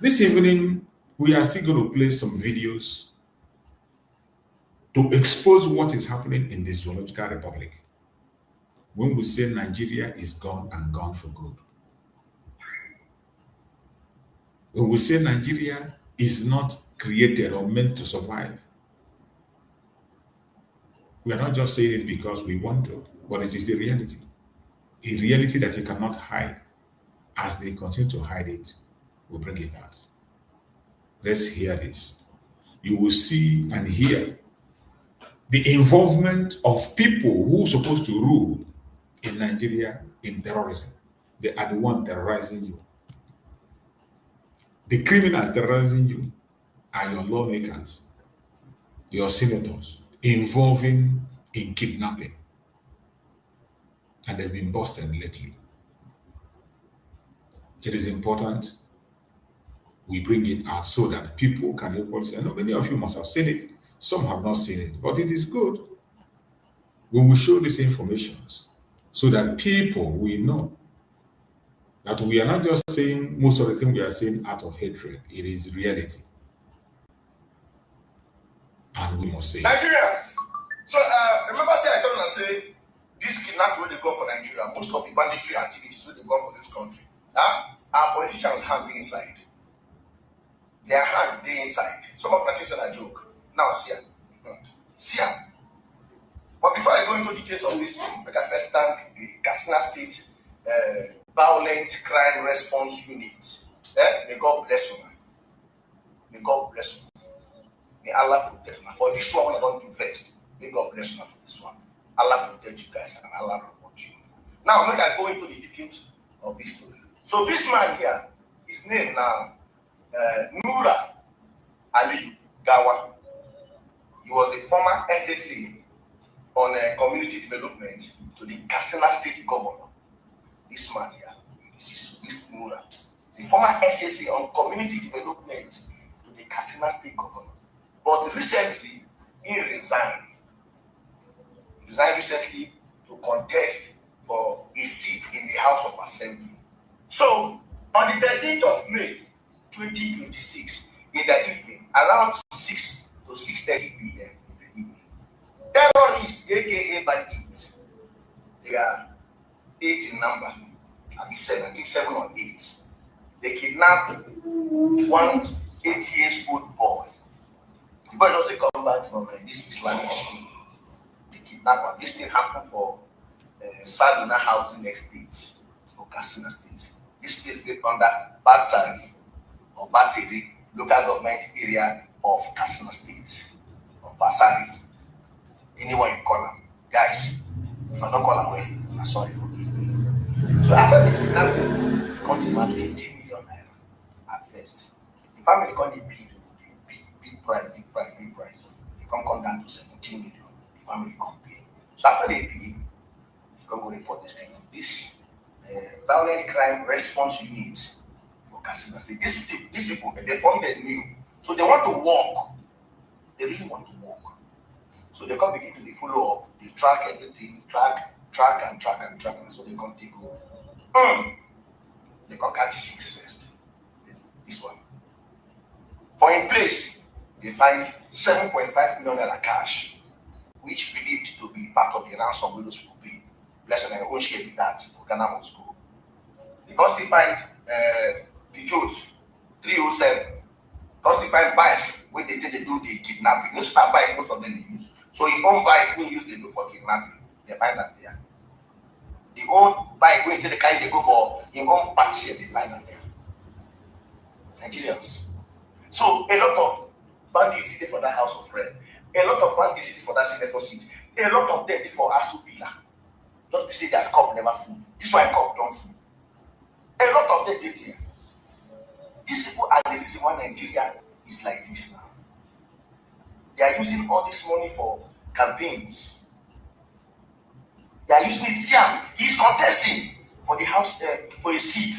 This evening, we are still going to play some videos to expose what is happening in the Zoological Republic when we say Nigeria is gone and gone for good. When we say Nigeria is not created or meant to survive, we are not just saying it because we want to, but it is the reality. A reality that you cannot hide. As they continue to hide it, we bring it out. Let's hear this. You will see and hear the involvement of people who are supposed to rule in Nigeria in terrorism. They are the one terrorizing you. The criminals terrorizing you are your lawmakers, your senators, involving in kidnapping. And they've been busted lately. It is important we bring it out so that people can equally say, I know many of you must have seen it, some have not seen it, but it is good. We will show these informations so that people will know that we are not just saying most of the things we are saying out of hatred. It is reality. And we must say Nigerians. So remember I told you say this kidnapping where they go for Nigeria, most of the banditry activities where they go for this country. Our politicians hand be inside. Their hand be inside. Some of the things are a joke. Now see them. See them. But before I go into details of this, I can first thank the Katsina State Violent Crime Response Unit. May God bless you. May God bless you. May Allah protect you. For this one, I don't do first. May God bless you for this one. Allah protect you guys and Allah reward you. Now, let I go into the details of this story. So this man here, his name now, Nura Ali Gawa. He was a former SSA on community development to the Katsina State governor. This man here, this Nura, the former SSA on community development to the Katsina State governor. But recently, he resigned. He resigned recently to contest for a seat in the House of Assembly. So, on the 13th of May, 2026, in the evening, around 6 to 6:30 p.m. in the evening, terrorists, aka bandits, they are 8 in number, I think 7 or 8. They kidnapped one 8-year-old boy. The boy doesn't come back from this Islamic school. They kidnapped him. This thing happened for Saduna Housing Estate for Katsina State. This place is under Batsari or Batsiri local government area of Katsina State or Basari. Anyone you call them. Guys, if I don't call them well, I'm sorry for this. So after they kidnapped this, they come demand 50 million naira at first. The family can't bid, big price. They come down to 17 million. The family can't pay. So after they pay, they come go report this thing. This violent crime response unit for Katsina State. These people, they formed a new. So they want to walk. They really want to walk. So they come begin to be follow up. They track everything, track. So they come take over. They come catch 6 first. This one. For in place, they find 7.5 million naira cash, which believed to be part of the ransom we those people pay. Bless and I own share with that for Ghana must go. They also find Peugeot 307. Because they find bike when they do the kidnapping. No smart bike, most of them they use. So his own bike we use they do for kidnapping. They find that there. The own bike when they carry they go for his own parts here, they find that there. Nigerians. So a lot of bandits sit for that house of friend. A lot of bandits sit for that senator seat. A lot of them for Asu Villa. Just to say that cup never full. This one cup don't full. A lot of them did here. These people are the reason why Nigeria is like this now. They are using all this money for campaigns. They are using it. Siam, he's contesting for the house, for a seat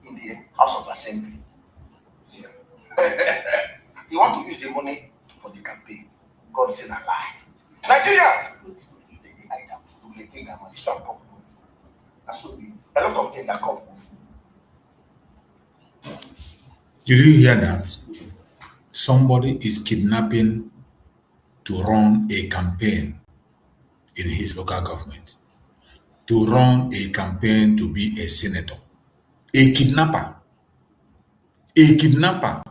in the House of Assembly. Siam. He want to use the money for the campaign. God is in a lie. Nigerians, they think that money shall come. That's so a lot of them that come. Did you hear that? Somebody is kidnapping to run a campaign in his local government, to run a campaign to be a senator. A kidnapper, a kidnapper,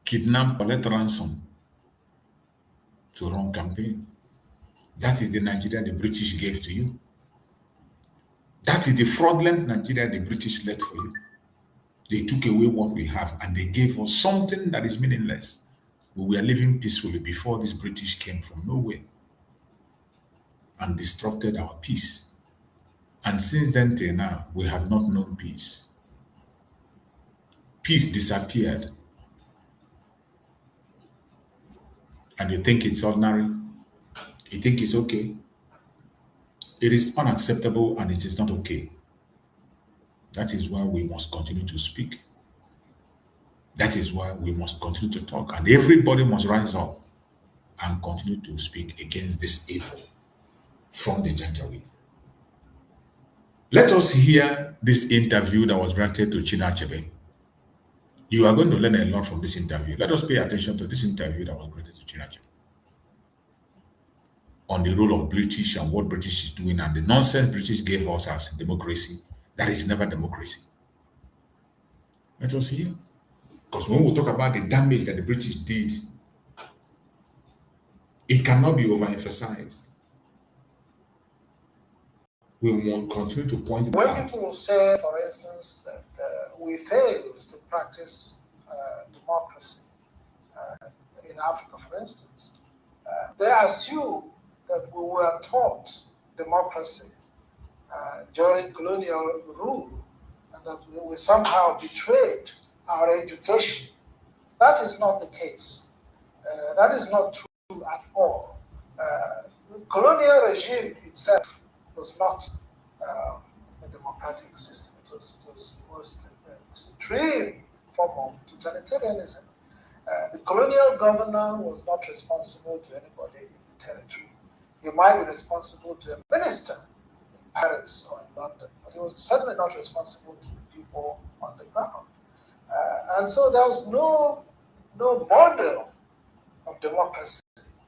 kidnap, collect ransom to run campaign. That is the Nigeria the British gave to you. That is the fraudulent Nigeria the British left for you. They took away what we have and they gave us something that is meaningless. We were living peacefully before this British came from nowhere and disrupted our peace. And since then till now, we have not known peace. Peace disappeared. And you think it's ordinary? You think it's okay? It is unacceptable and it is not okay. That is why we must continue to speak. That is why we must continue to talk. And everybody must rise up and continue to speak against this evil from the Janjaweed. Let us hear this interview that was granted to Chinua Achebe. You are going to learn a lot from this interview. Let us pay attention to this interview that was granted to Chinua Achebe on the role of British and what British is doing and the nonsense British gave us as democracy that is never democracy. Let us hear. Because when we talk about the damage that the British did, it cannot be overemphasized. We will continue to point it out. When people say, for instance, that we failed to practice democracy in Africa, for instance, they assume that we were taught democracy during colonial rule and that we somehow betrayed our education. That is not the case. That is not true at all. The colonial regime itself was not a democratic system. It was an extreme form of totalitarianism. The colonial governor was not responsible to anybody in the territory. He might be responsible to a minister in Paris or in London, but he was certainly not responsible to the people on the ground. And so there was no model of democracy.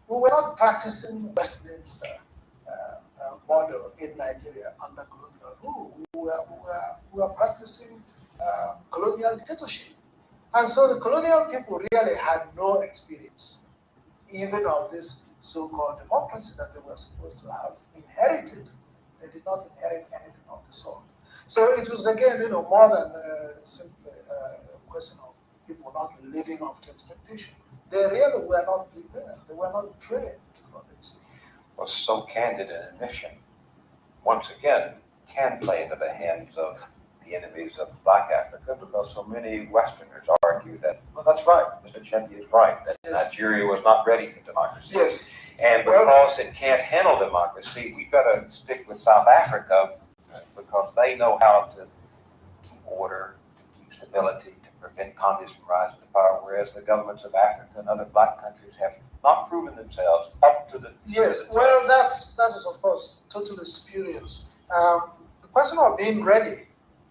We were not practicing Westminster model in Nigeria under colonial rule. We were practicing colonial dictatorship. And so the colonial people really had no experience, even of this so-called democracy that they were supposed to have inherited. They did not inherit anything of the sort. So it was, again, more than simply a question of people not living up to expectation. They really were not prepared. They were not trained for this. Was so candid an admission, once again, can play into the hands of the enemies of Black Africa, because so many Westerners argue that, well, that's right, Mr. Chembi is right, that yes, Nigeria was not ready for democracy. Yes. And because it can't handle democracy, we better stick with South Africa because they know how to keep order, to keep stability, to prevent communists from rising to power, whereas the governments of Africa and other Black countries have not proven themselves up to the... Yes, well, that is, of course, totally spurious. The question of being ready,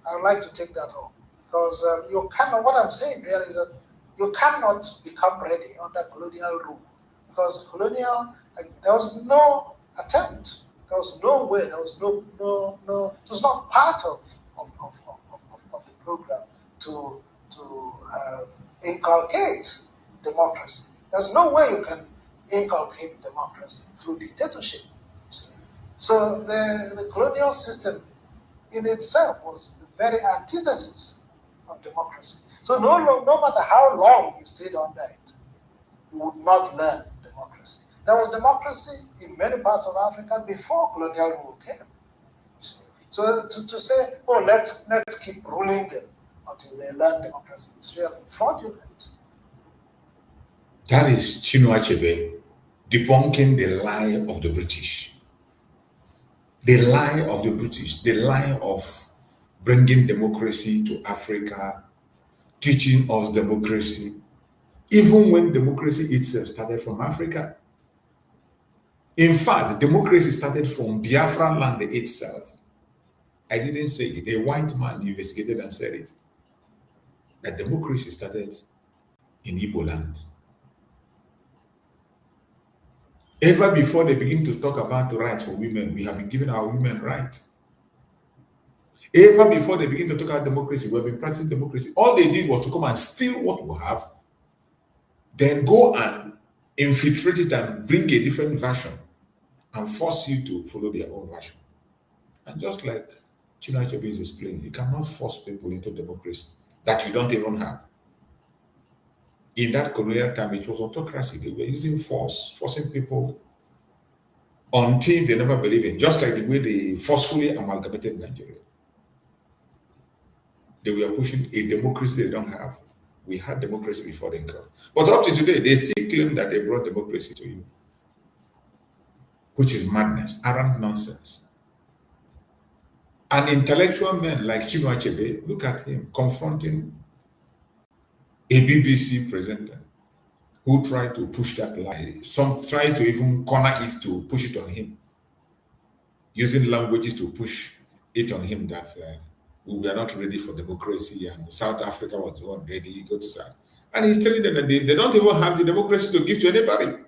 I would like to take that on, because you cannot, what I'm saying really is that you cannot become ready under colonial rule, because colonial, there was no attempt, there was no way, there was no, it was not part of the program to inculcate democracy. There's no way you can inculcate democracy through dictatorship. So the colonial system in itself was the very antithesis of democracy. So no matter how long you stayed under it, you would not learn democracy. There was democracy in many parts of Africa before colonial rule came. So to say, oh, let's keep ruling them until they learn democracy, is really fraudulent. That is Chinua Achebe debunking the lie of the British. The lie of the British, the lie of bringing democracy to Africa, teaching us democracy, even when democracy itself started from Africa. In fact, democracy started from Biafra land itself. I didn't say it. A white man investigated and said it. that democracy started in Igbo land. Ever before they begin to talk about the rights for women, we have been giving our women rights. Ever before they begin to talk about democracy, we have been practicing democracy. All they did was to come and steal what we have, then go and infiltrate it and bring a different version and force you to follow their own version. And just like Chinua is explaining, you cannot force people into democracy that you don't even have. In that colonial time, it was autocracy. They were using force, forcing people on things they never believed in, just like the way they forcefully amalgamated Nigeria. They were pushing a democracy they don't have. We had democracy before they come. But up to today, they still claim that they brought democracy to you, which is madness, arrant nonsense. An intellectual man like Chinua Achebe, look at him confronting a BBC presenter who tried to push that lie. Some tried to even corner it to push it on him, using languages to push it on him that we were not ready for democracy and South Africa was the one ready, go to South. And he's telling them that they don't even have the democracy to give to anybody.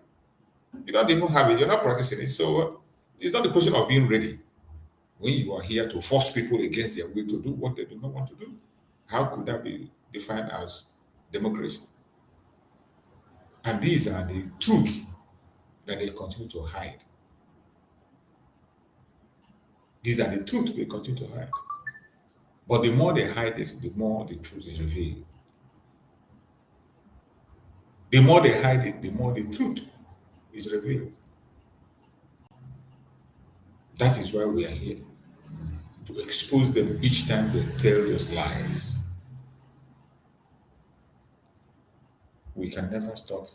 You don't even have it, you're not practicing it. So it's not a question of being ready when you are here to force people against their will to do what they do not want to do. How could that be defined as democracy? And these are the truths that they continue to hide. These are the truths they continue to hide. But the more they hide this, the more the truth is revealed. The more they hide it, the more the truth is revealed. That is why we are here, to expose them each time they tell those lies. We can never stop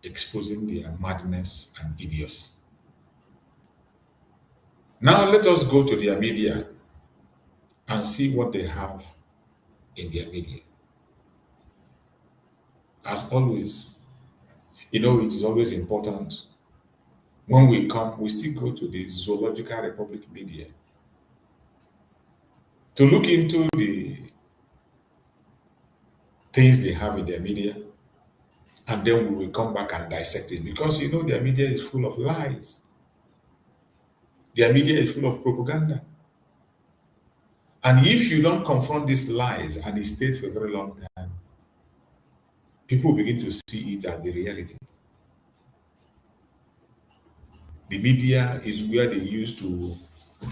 exposing their madness and idiocy. Now let us go to their media and see what they have in their media. As always, it is always important when we come, we still go to the Zoological Republic media to look into the things they have in their media, and then we will come back and dissect it, because their media is full of lies. Their media is full of propaganda. And if you don't confront these lies and it stays for a very long time, people begin to see it as the reality. The media is where they used to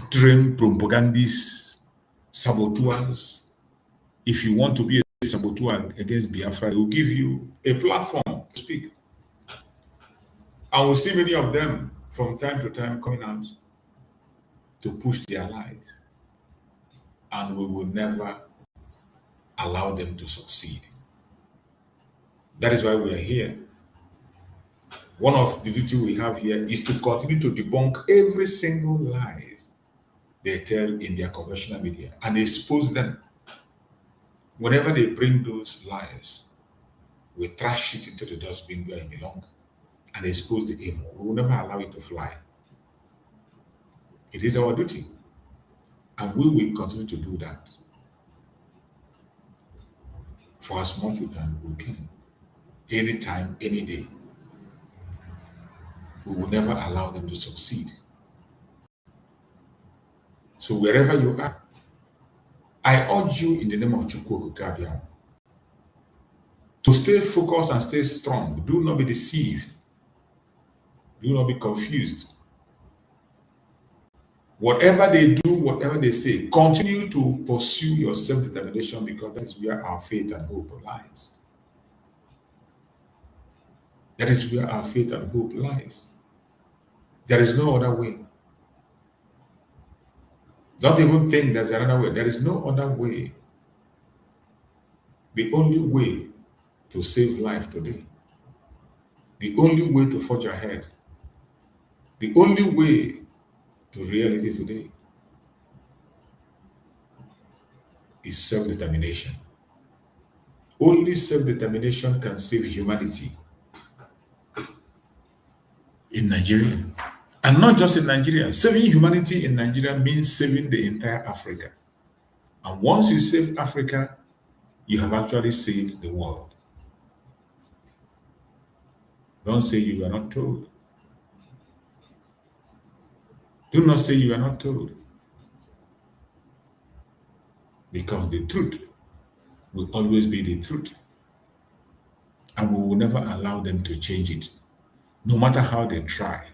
train propagandists, saboteurs. If you want to be a saboteur against Biafra, they will give you a platform to speak. And we'll see many of them from time to time coming out to push their lies. And we will never allow them to succeed. That is why we are here. One of the duties we have here is to continue to debunk every single lies they tell in their conventional media and expose them. Whenever they bring those lies, we trash it into the dustbin where it belongs and expose the evil. We will never allow it to fly. It is our duty. And we will continue to do that for as much we can. Anytime, any day. We will never allow them to succeed. So wherever you are, I urge you in the name of Chukwu Okike to stay focused and stay strong. Do not be deceived. Do not be confused. Whatever they do, whatever they say, continue to pursue your self-determination, because that is where our faith and hope lies. That is where our faith and hope lies. There is no other way. Don't even think there's another way. There is no other way. The only way to save life today, the only way to forge ahead, the only way to reality today is self-determination. Only self-determination can save humanity in Nigeria. And not just in Nigeria. Saving humanity in Nigeria means saving the entire Africa. And once you save Africa, you have actually saved the world. Don't say you are not told. Do not say you are not told. Because the truth will always be the truth. And we will never allow them to change it. No matter how they try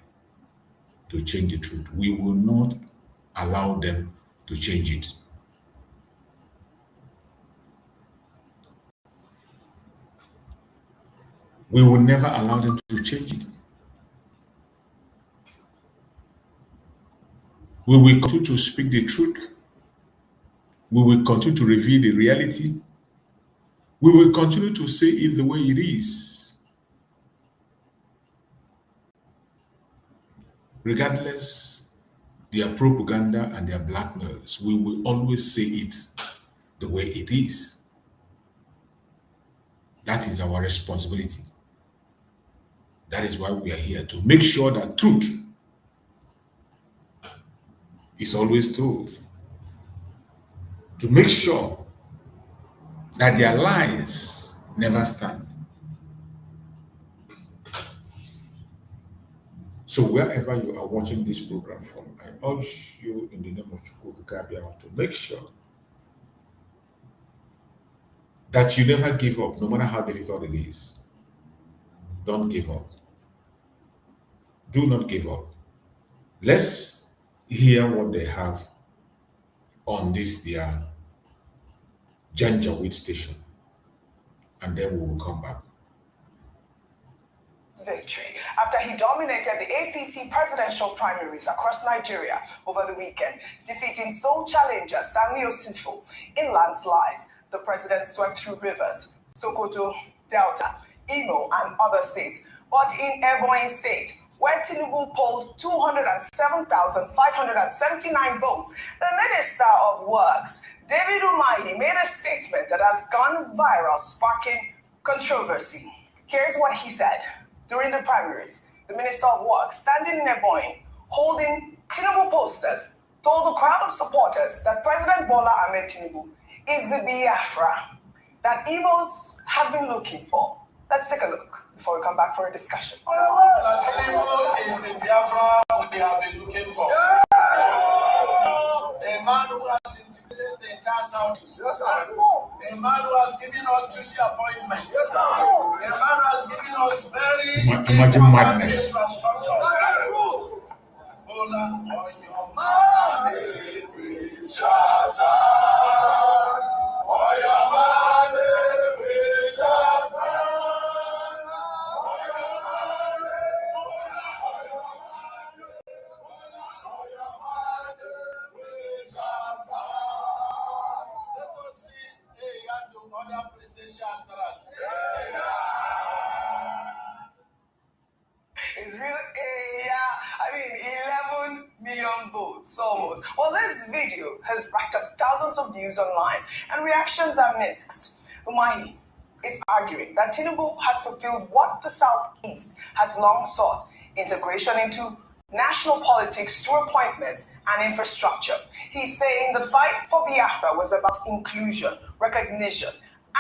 to change the truth, we will not allow them to change it. We will never allow them to change it. We will continue to speak the truth. We will continue to reveal the reality. We will continue to say it the way it is. Regardless their propaganda and their blackmails, we will always say it the way it is. That is our responsibility. That is why we are here, to make sure that truth is always told. To make sure that their lies never stand. So wherever you are watching this program from, I urge you in the name of Biafra to make sure that you never give up, no matter how difficult it is. Don't give up. Do not give up. Let's hear what they have on this their Janjaweed station, and then we will come back. Victory after he dominated the APC presidential primaries across Nigeria over the weekend, defeating sole challenger Stanley Osifo in landslides. The president swept through rivers, Sokoto, Delta, Imo, and other states. But in Ebonyi State, where Tinubu polled 207,579 votes, the Minister of Works, David Umahi, made a statement that has gone viral, sparking controversy. Here's what he said. During the primaries, the Minister of Works, standing in Ebonyi, holding Tinubu posters, told the crowd of supporters that President Bola Ahmed Tinubu is the Biafra that Igbos have been looking for. Let's take a look before we come back for a discussion. Tinubu is the Biafra we have been looking for. A man who has intimidated the entire Southeast. A man who has given us juicy appointments. A man who has given us very Imagine madness. infrastructure. Bola on your money, It's real, I mean, 11 million votes almost. Well, this video has racked up thousands of views online, and reactions are mixed. Umahi is arguing that Tinubu has fulfilled what the Southeast has long sought: integration into national politics through appointments and infrastructure. He's saying the fight for Biafra was about inclusion, recognition,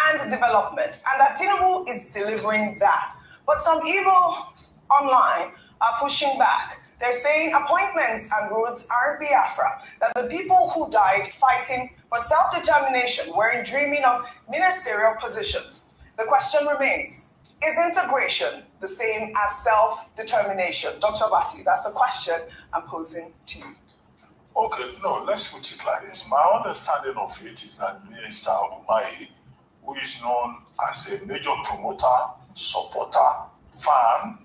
and development, and that Tinubu is delivering that. But some Igbo online are pushing back. They're saying appointments and roads aren't Biafra, that the people who died fighting for self-determination weren't dreaming of ministerial positions. The question remains, is integration the same as self-determination? Dr. Bati, that's the question I'm posing to you. Okay, no, let's put it like this. My understanding of it is that Minister Umahi, who is known as a major promoter, supporter, fan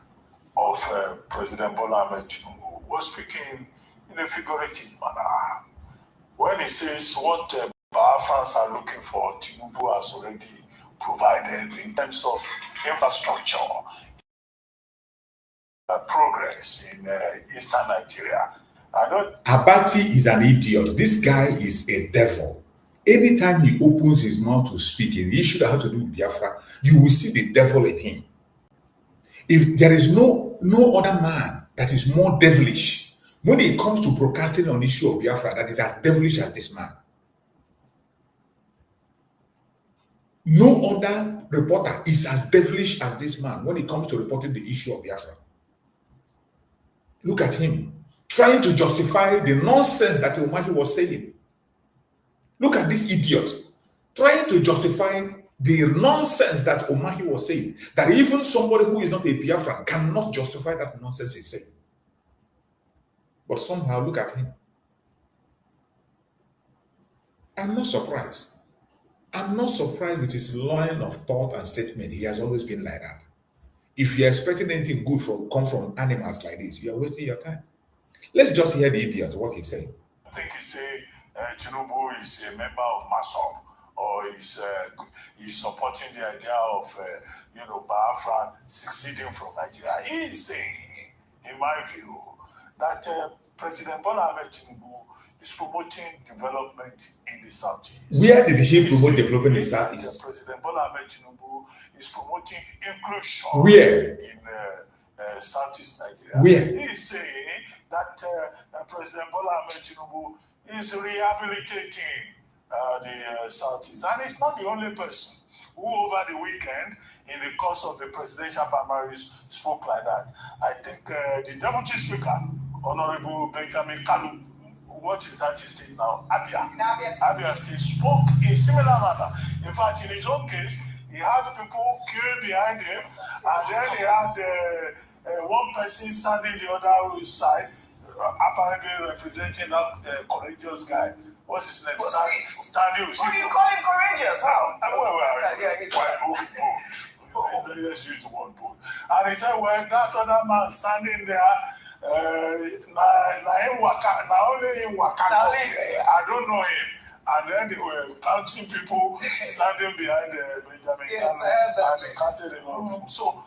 of President Bola Ahmed Tinubu, was speaking in a figurative manner. When he says what Biafrans are looking for, Tinubu has already provided in terms of infrastructure, progress in eastern Nigeria. Abati is an idiot. This guy is a devil. Anytime he opens his mouth to speak in the issue that has to do with Biafra, you will see the devil in him. If there is no other man that is more devilish when it comes to broadcasting on the issue of Biafra that is as devilish as this man. No other reporter is as devilish as this man when it comes to reporting the issue of Biafra. Look at him, trying to justify the nonsense that Umahi was saying. Look at this idiot, trying to justify the nonsense that Umahi was saying, that even somebody who is not a Biafran cannot justify that nonsense he's saying. But somehow, look at him. I'm not surprised. I'm not surprised with his line of thought and statement. He has always been like that. If you're expecting anything good come from animals like this, you're wasting your time. Let's just hear the idiot, what he's saying. I think he say Tinubu is a member of MASOP, or he's supporting the idea of Biafra succeeding from Nigeria. He is saying, in my view, that President Bola Ahmed Tinubu is promoting development in the Southeast. Where did he promote development in the Southeast? President Bola Ahmed Tinubu is promoting inclusion. Where? In Southeast Nigeria. Where? He is saying that President Bola Ahmed Tinubu is rehabilitating the Southeast. And it's not the only person who over the weekend, in the course of the presidential primaries, spoke like that. I think the Deputy Speaker, Honorable Benjamin Kanu, what is that state now? Abia State spoke in similar manner. In fact, in his own case, he had people queued behind him, and then he had one person standing the other side, apparently representing that courageous guy. What's his name? Stanley. What do you call him courageous? How? Let's use the word bold. And he said, well, that other man standing there, I don't know him. And then they were counting people standing behind Benjamin Kanu, and they counted a lot of people. So,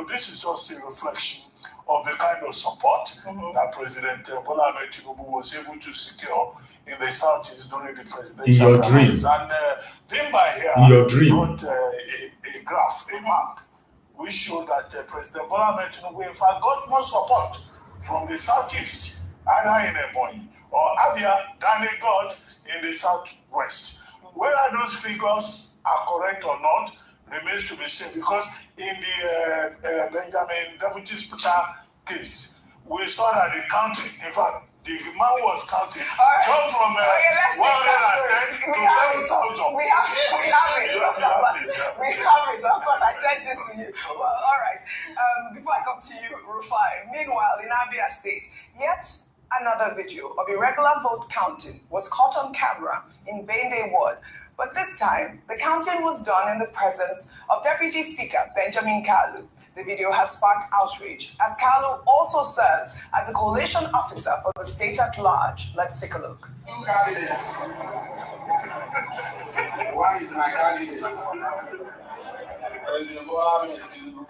this is just a reflection of the kind of support that President Bola Ahmed Tinubu was able to secure in the Southeast during the presidential campaigns. And Vimba here brought a graph, a map, which showed that President Bola Ahmed Tinubu, in fact, got more support from the Southeast, either in Ebonyi or Abia, than he got in the Southwest. Whether those figures are correct or not remains to be seen, because in the Benjamin Deputy Speaker case, we saw that the counting, in fact, the man was counting, come from 110 to 7,000. We have it. Of course, I sent it to you. Well, all right. Before I come to you, Rufai, meanwhile, in Abia State, yet another video of irregular vote counting was caught on camera in Bende Ward. But this time, the counting was done in the presence of Deputy Speaker Benjamin Kalu. The video has sparked outrage, as Kanu also serves as a coalition officer for the state at large. Let's take a look. Two candidates. One is my candidate, President Bola Ahmed Tinubu.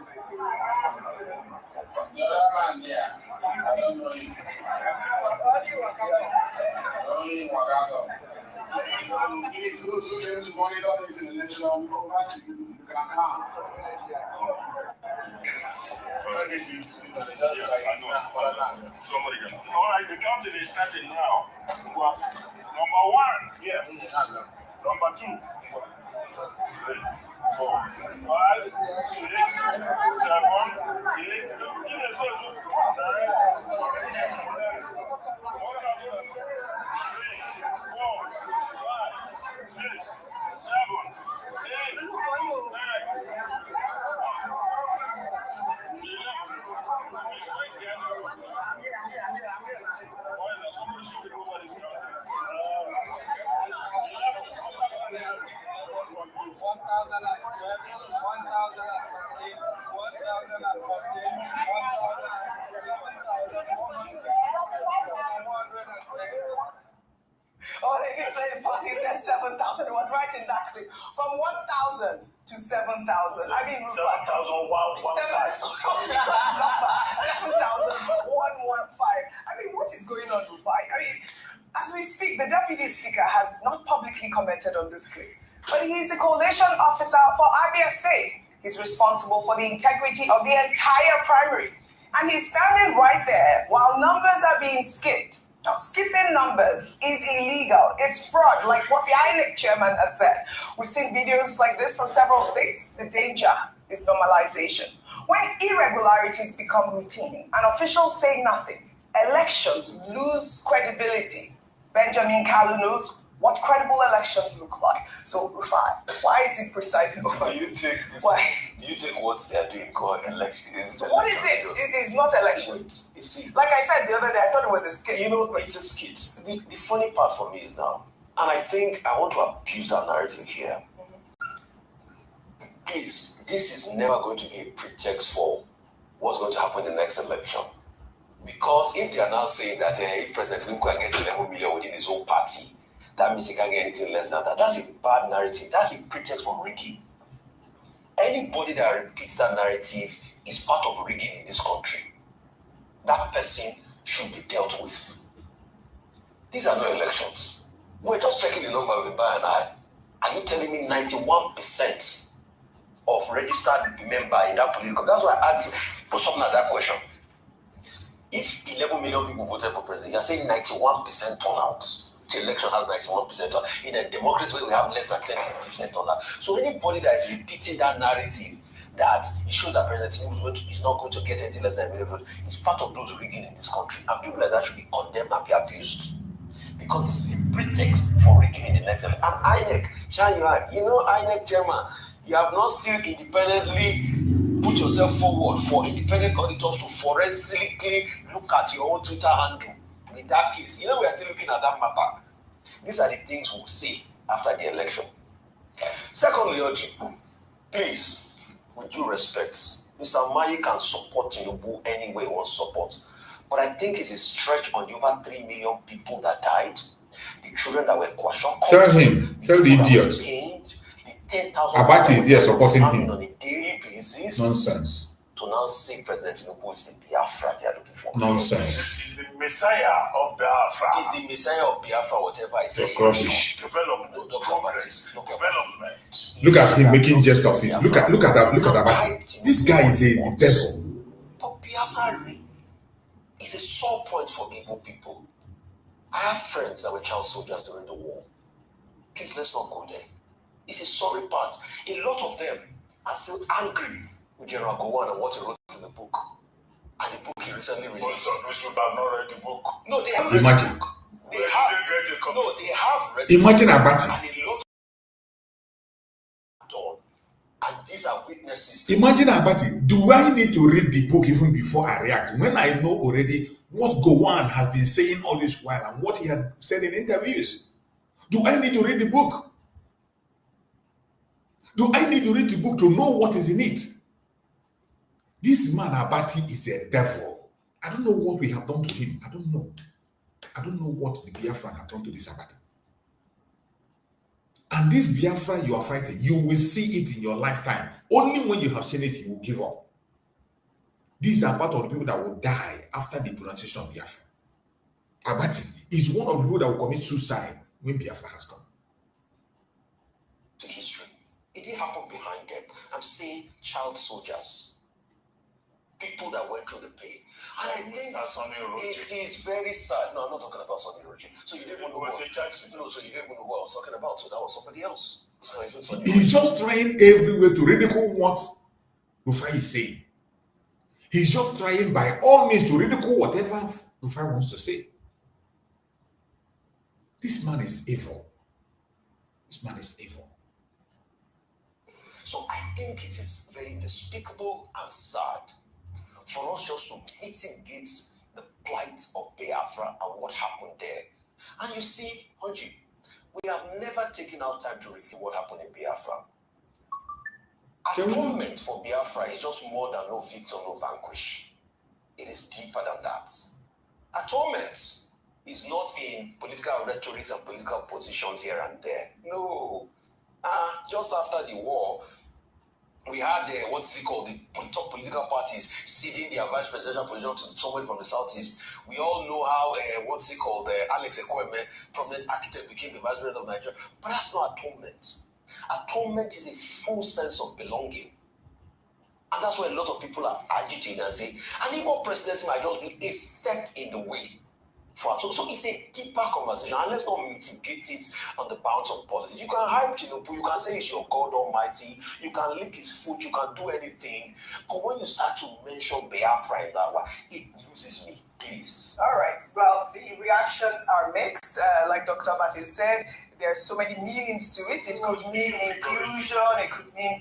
The other man there, I don't know him. Only in Wagato. Please, those who came to monitor this election, over to you. You can come. All right, the counting is starting now. Number one, yeah. Number two. 3, 4, 5, 6, 7, 8. Oh, he said 7,000. It was right in that clip. From 1,000 to 7,000. I mean, 7,000, 7,115. I mean, what is going on, Rufai? I mean, as we speak, the Deputy Speaker has not publicly commented on this clip, but he's the coalition officer for Abia State. He's responsible for the integrity of the entire primary. And he's standing right there while numbers are being skipped Now, skipping numbers is illegal. It's fraud, like what the INEC chairman has said. We've seen videos like this from several states. The danger is normalization. When irregularities become routine and officials say nothing, elections lose credibility. Benjamin Kanu knows what credible elections look like. So, Rufai, why is he presiding over? Do you think what they are doing called elections? So what is it? It is not elections. You see, like I said the other day, I thought it was a skit. You know, it's a skit. The funny part for me is now, and I think I want to abuse that narrative here. Please, this is never going to be a pretext for what's going to happen in the next election. Because if they are now saying that if President Tinubu can get 11 million within his own party, that means he can't get anything less than that. That's a bad narrative. That's a pretext for rigging. Anybody that repeats that narrative is part of rigging in this country. That person should be dealt with. These are no elections. We're just checking the number with by and eye. Are you telling me 91% of registered member in that political? That's why I asked for something like that question. If 11 million people voted for president, you're saying 91% turnout. The election has 91% turnout. In a democracy where we have less than 10% turnout. So anybody that is repeating that narrative that it shows that President Tinubu is not going to get anything less than 1 million votes is part of those rigging in this country. And people like that should be condemned and be abused. Because this is a pretext for rigging in the next election. And INEC, INEC chairman, you have not still independently put yourself forward for independent auditors to forensically look at your own Twitter handle. In that case, we are still looking at that matter. These are the things we'll see after the election. Secondly, Oji, please, with due respect, Mr. Mayi can support Tinubu any way he wants support. But I think it's a stretch on the over 3 million people that died, the children that were questioned. Tell him, tell the idiot. The 10,000 Abati is there supporting him. On a daily basis. Nonsense. To now say President Tinubu is the Biafra they are looking for. Nonsense. He's the Messiah of Biafra. He's the Messiah of Biafra, whatever I say. Rubbish. Development, progress, development. Look at him making jest of it. Look at Abati. This guy is a devil. But Biafra is a sore point for Igbo people. I have friends that were child soldiers during the war. Please, let's not go there. It's a sorry part. A lot of them are still angry with General Gowon and what he wrote in the book. And the book he recently released. Most of those people have not read the book. No, they have read Imagine. the book. They have read Imagine the book. Abati. And a lot of done. And these are witnesses. Imagine Abati. Do I need to read the book even before I react? When I know already what Gowon has been saying all this while and what he has said in interviews. Do I need to read the book? Do I need to read the book to know what is in it? This man Abati is a devil. I don't know what we have done to him. I don't know. I don't know what the Biafra have done to this Abati. And this Biafra you are fighting, you will see it in your lifetime. Only when you have seen it, you will give up. These are part of the people that will die after the pronunciation of Biafra. Abati is one of the people that will commit suicide when Biafra has come. To history. It didn't happen behind them. I'm saying child soldiers. People that went through the pain. And I think it is very sad. No, I'm not talking about Sonny Roji. So you don't even know what so you don't even know what I was talking about. So that was somebody else. He's just trying everywhere to ridicule what Rufai is saying. He's just trying by all means to ridicule whatever Rufai wants to say. This man is evil. This man is evil. So I think it is very despicable and sad for us just to mitigate the plight of Biafra and what happened there. And you see, Honji, we have never taken our time to review what happened in Biafra. Atonement for Biafra is just more than no victor, no vanquish. It is deeper than that. Atonement is not in political rhetoric and political positions here and there. No. Just after the war, we had what's it called, the top political parties ceding their vice presidential position to somebody from the southeast. We all know how what's it called, Alex Ekweme, prominent architect, became the vice president of Nigeria. But that's not atonement. Atonement is a full sense of belonging. And that's why a lot of people are agitating and say, an Igbo presidency might just be a step in the way. So it's a deeper conversation, and let's not mitigate it on the bounds of politics. You can hype Tinubu, you can say he's your God Almighty, you can lick his foot, you can do anything. But when you start to mention Biafra in that way, it loses me, please. All right. Well, the reactions are mixed. Like Dr. Bati said, there's so many meanings to it. It could mean inclusion, it could mean,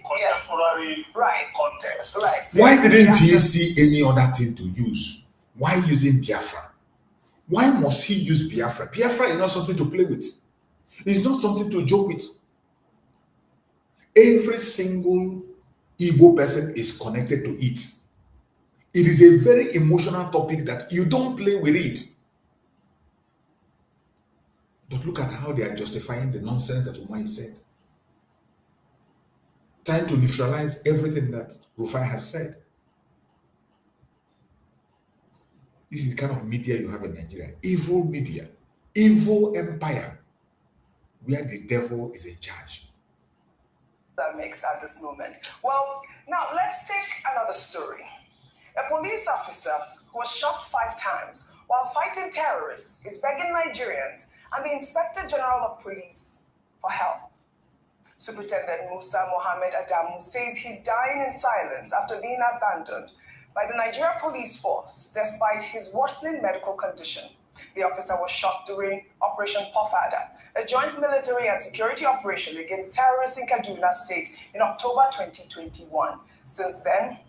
contemporary context. Right. Why didn't he see any other thing to use? Why using Biafra? Why must he use Biafra? Biafra is not something to play with. It's not something to joke with. Every single Igbo person is connected to it. It is a very emotional topic that you don't play with it. But look at how they are justifying the nonsense that Umar said. Trying to neutralize everything that Rufai has said. This is the kind of media you have in Nigeria. Evil media. Evil empire. Where the devil is in charge. That makes at this moment. Well, now let's take another story. A police officer who was shot 5 times while fighting terrorists is begging Nigerians and the Inspector General of Police for help. Superintendent Musa Mohammed Adamu says he's dying in silence after being abandoned by the Nigeria Police Force despite his worsening medical condition. The officer was shot during Operation Pofada, a joint military and security operation against terrorists in Kaduna State in October 2021. Since then,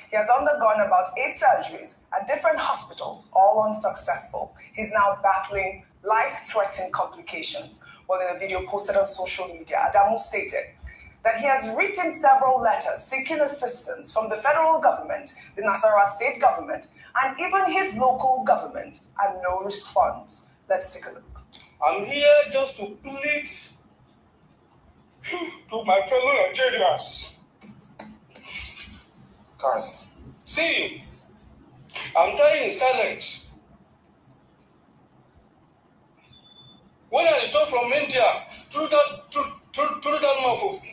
he has undergone about 8 surgeries at different hospitals, all unsuccessful. He's now battling life-threatening complications. Well, in a video posted on social media, Adamu stated that he has written several letters seeking assistance from the federal government, the Nasarawa state government, and even his local government, and no response. Let's take a look. I'm here just to plead to my fellow Nigerians. Kanu. See, I'm dying in silence. When I returned from India through that month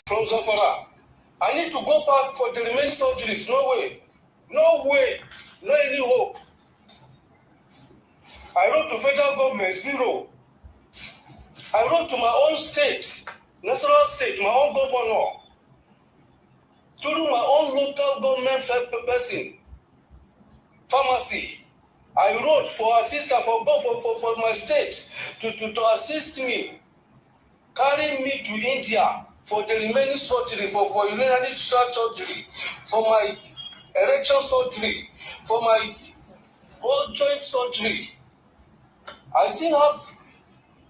from Zamfara, I need to go back for the remaining surgeries. No way, no any hope. I wrote to federal government, 0. I wrote to my own state, national state, my own governor, through my own local government person, pharmacy. I wrote for assistance for my state to assist me, carry me to India for the remaining surgery, for urinary tract surgery, for my erection surgery, for my bone joint surgery. I still have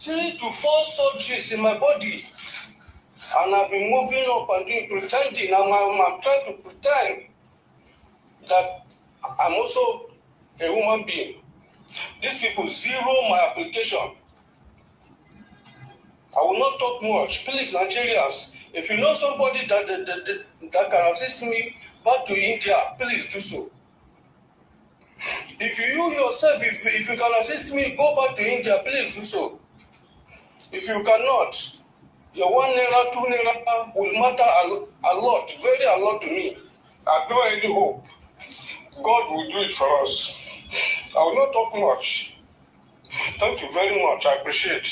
3 to 4 surgeries in my body, and I've been moving up and doing pretending. I'm trying to pretend that I'm also a human being. These people zero my application. I will not talk much. Please, Nigerians, if you know somebody that can assist me back to India, please do so. If you yourself, if you can assist me, go back to India, please do so. If you cannot, your 1 naira, 2 naira will matter a lot, very a lot to me. I have no any hope. God will do it for us. I will not talk much. Thank you very much. I appreciate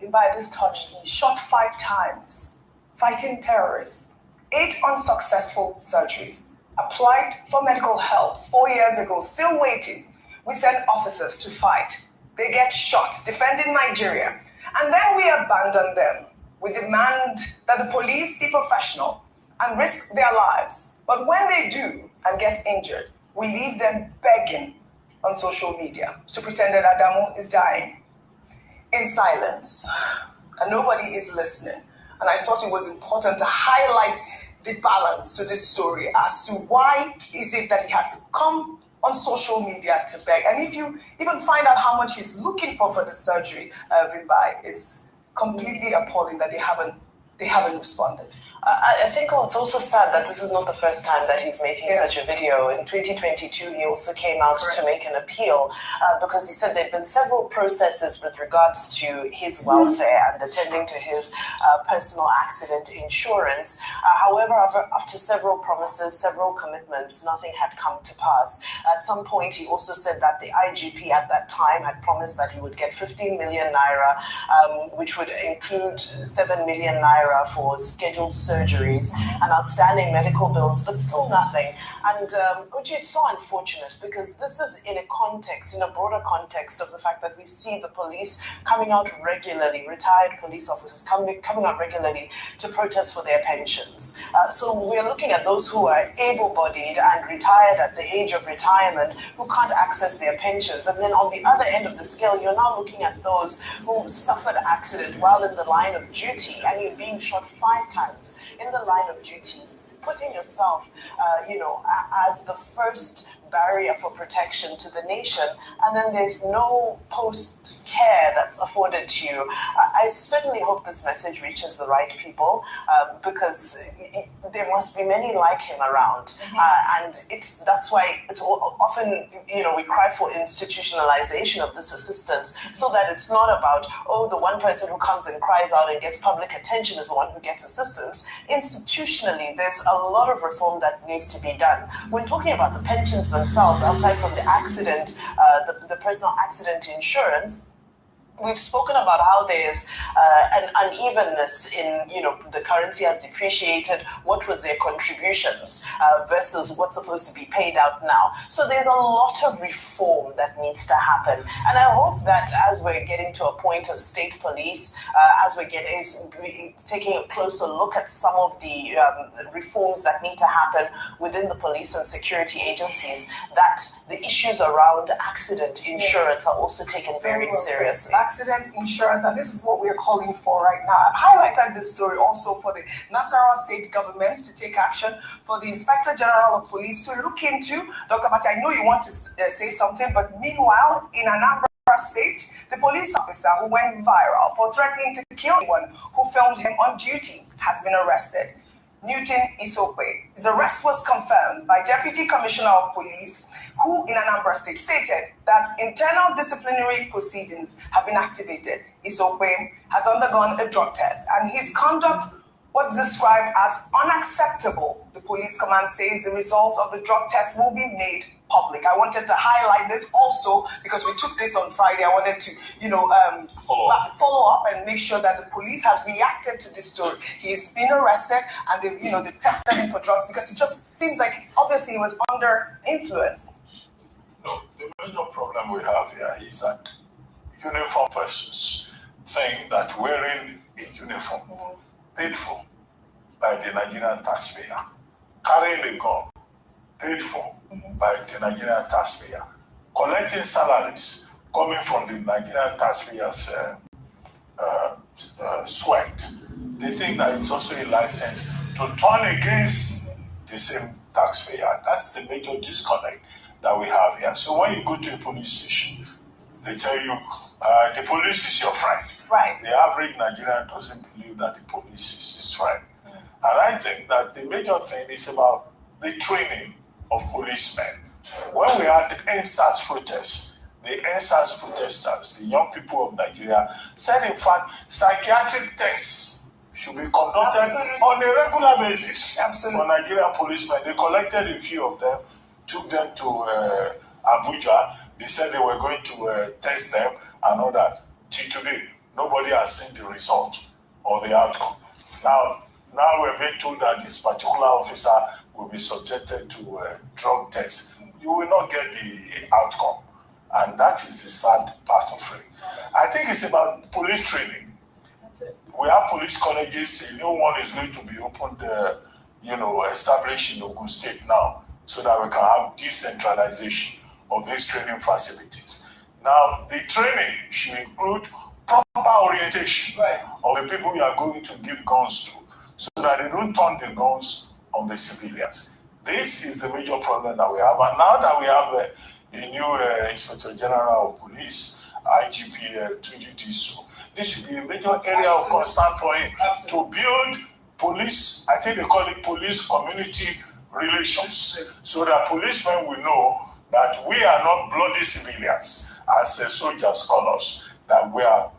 it. By this touched me, shot 5 times, fighting terrorists, 8 unsuccessful surgeries, applied for medical help 4 years ago, still waiting. We send officers to fight. They get shot, defending Nigeria, and then we abandon them. We demand that the police be professional and risk their lives. But when they do and get injured, we leave them begging on social media. Superintendent Adamu is dying in silence, and nobody is listening. And I thought it was important to highlight the balance to this story as to why is it that he has to come on social media to beg. And if you even find out how much he's looking for the surgery, Vimbai, it's completely appalling that they haven't responded. I think it's also sad that this is not the first time that he's making such a video. In 2022, he also came out to make an appeal because he said there have been several processes with regards to his welfare and attending to his personal accident insurance. However, after several promises, several commitments, nothing had come to pass. At some point, he also said that the IGP at that time had promised that he would get 15 million naira, which would include 7 million naira for scheduled surgeries and outstanding medical bills, but still nothing. And Uche, it's so unfortunate because this is in a context, in a broader context of the fact that we see the police coming out regularly, retired police officers coming out regularly to protest for their pensions. So we're looking at those who are able-bodied and retired at the age of retirement who can't access their pensions. And then on the other end of the scale, you're now looking at those who suffered accident while in the line of duty and you're being shot 5 times in the line of duties, putting yourself, as the first barrier for protection to the nation, and then there's no post-care that's afforded to you. I certainly hope this message reaches the right people because there must be many like him around, and that's why it's often, we cry for institutionalization of this assistance so that it's not about, the one person who comes and cries out and gets public attention is the one who gets assistance. Institutionally, there's a lot of reform that needs to be done. When talking about the pensions themselves, outside from the accident, the personal accident insurance, we've spoken about how there's an unevenness in, the currency has depreciated. What was their contributions versus what's supposed to be paid out now? So there's a lot of reform that needs to happen. And I hope that as we're getting to a point of state police, as we're taking a closer look at some of the reforms that need to happen within the police and security agencies, that the issues around accident insurance are also taken very seriously. Accident insurance, and this is what we're calling for right now. I've highlighted this story also for the Nasarawa state government to take action, for the Inspector General of Police to look into. Dr. Mati, I know you want to say something, but meanwhile, in Nnamdi state, the police officer who went viral for threatening to kill anyone who filmed him on duty has been arrested. Newton Isokwe. His arrest was confirmed by Deputy Commissioner of Police, who in Anambra State stated that internal disciplinary proceedings have been activated. Isokwe has undergone a drug test and his conduct was described as unacceptable. The police command says the results of the drug test will be made public. I wanted to highlight this also because we took this on Friday. I wanted to, follow up and make sure that the police has reacted to this story. He's been arrested and they've tested him for drugs because it just seems like obviously he was under influence. No, the major problem we have here is that uniform persons think that wearing a uniform paid for by the Nigerian taxpayer, carrying a gun paid for by the Nigerian taxpayer, collecting salaries coming from the Nigerian taxpayers' sweat. They think that it's also a license to turn against the same taxpayer. That's the major disconnect that we have here. So when you go to a police station, they tell you the police is your friend. Right. The average Nigerian doesn't believe that the police is his friend. And I think that the major thing is about the training of policemen. When we had the NSAS protests, the NSAS protesters, the young people of Nigeria, said in fact psychiatric tests should be conducted on a regular basis for Nigerian policemen. They collected a few of them, took them to Abuja. They said they were going to test them and all that. Till today, nobody has seen the result or the outcome. Now we're being told that this particular officer will be subjected to a drug test. You will not get the outcome. And that is the sad part of it. I think it's about police training. We have police colleges. A new one is going to be opened, established in Ogun State now, so that we can have decentralization of these training facilities. Now, the training should include proper orientation of the people you are going to give guns to, so that they don't turn the guns on the civilians. This is the major problem that we have. And now that we have a new Inspector General of Police, IGP Tunji Diso, this should be a major area of concern for him to build police, I think they call it police community relations, so that policemen will know that we are not bloody civilians, as soldiers call us, that we are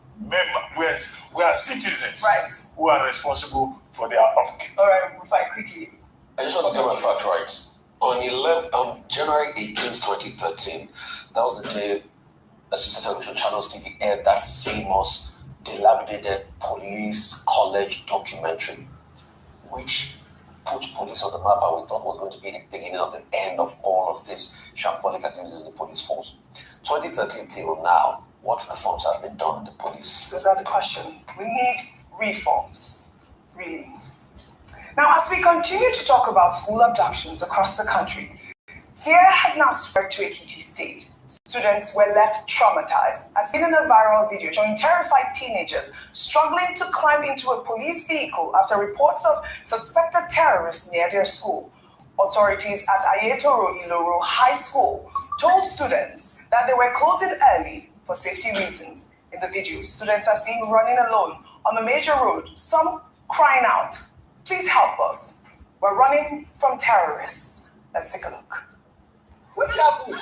citizens, right, who are responsible for their upkeep. All right, if I quickly. I just want to get my fact right. On January 18th, 2013, that was the day Assistant Television Channels TV aired that famous dilapidated police college documentary, which put police on the map and we thought was going to be the beginning of the end of all of this shambolic activities in the police force. 2013 till now, what reforms have been done in the police? Those are the question. We need reforms, really. Now, as we continue to talk about school abductions across the country, fear has now spread to Ekiti State. Students were left traumatized, as seen in a viral video showing terrified teenagers struggling to climb into a police vehicle after reports of suspected terrorists near their school. Authorities at Ayetoro Iloro High School told students that they were closing early for safety reasons. In the video, students are seen running alone on the major road, some crying out, "Please help us. We're running from terrorists." Let's take a look. What's happening?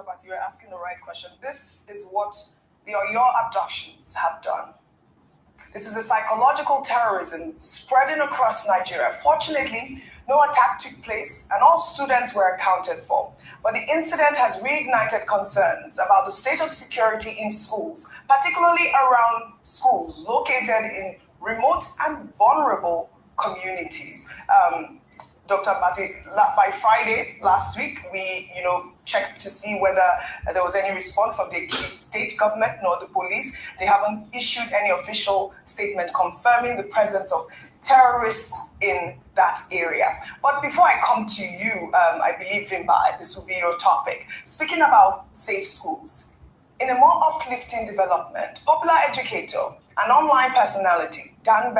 But you're asking the right question. This is what your abductions have done. This is a psychological terrorism spreading across Nigeria. Fortunately, no attack took place and all students were accounted for. But the incident has reignited concerns about the state of security in schools, particularly around schools located in remote and vulnerable communities. Dr. Bati, by Friday last week, we checked to see whether there was any response from the state government nor the police. They haven't issued any official statement confirming the presence of terrorists in that area. But before I come to you, I believe, Vimba, this will be your topic. Speaking about safe schools, in a more uplifting development, popular educator and online personality, Dan